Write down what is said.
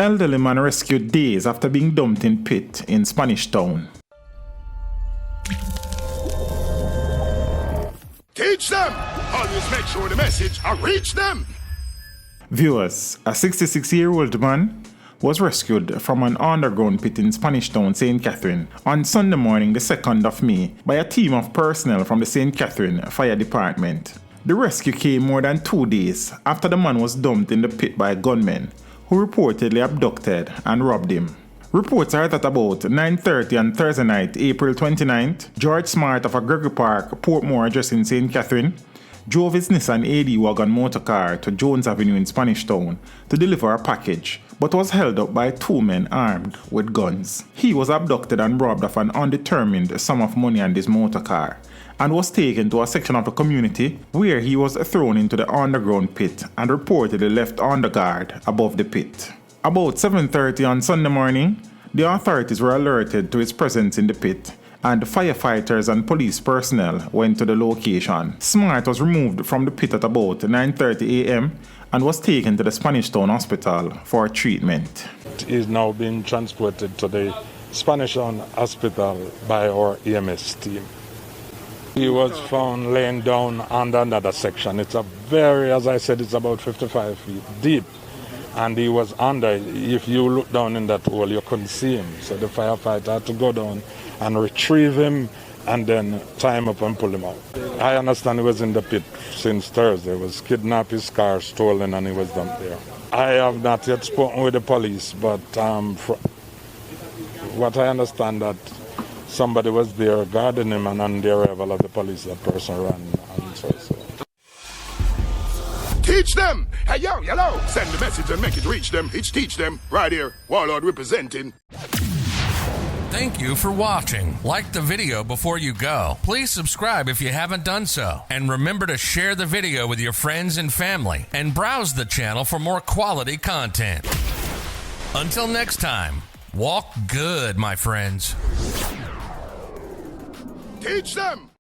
Elderly man rescued days after being dumped in pit in Spanish Town. Teach them! Always make sure the message will reach them! Viewers, a 66-year-old man was rescued from an underground pit in Spanish Town, St. Catherine, on Sunday morning, the 2nd of May, by a team of personnel from the St. Catherine Fire Department. The rescue came more than 2 days after the man was dumped in the pit by gunmen who reportedly abducted and robbed him. Reports are that about 9:30 on Thursday night, April 29th, George Smart of a Gregory Park, Portmore address in St. Catherine, drove his Nissan AD wagon motorcar to Jones Avenue in Spanish Town to deliver a package, but was held up by 2 men armed with guns. He was abducted and robbed of an undetermined sum of money and his motorcar, and was taken to a section of the community where he was thrown into the underground pit and reportedly left under guard above the pit. About 7:30 on Sunday morning, the authorities were alerted to his presence in the pit, and firefighters and police personnel went to the location. Smart was removed from the pit at about 9:30 a.m. and was taken to the Spanish Town Hospital for treatment. He is now being transported to the Spanish Town Hospital by our EMS team. He was found laying down under another section. It's as I said, it's about 55 feet deep. And he was under. If you look down in that hole, you couldn't see him. So the firefighter had to go down and retrieve him and then tie him up and pull him out. I understand he was in the pit since Thursday. He was kidnapped, his car stolen, and he was dumped there. I have not yet spoken with the police, but what I understand that somebody was there guarding him, and on the arrival of the police, that person ran. And so. Teach them! Hey, yo, hello! Send the message and make it reach them. It's teach them. Right here, Warlord representing. Thank you for watching. Like the video before you go. Please subscribe if you haven't done so. And remember to share the video with your friends and family. And browse the channel for more quality content. Until next time, walk good, my friends. Teach them!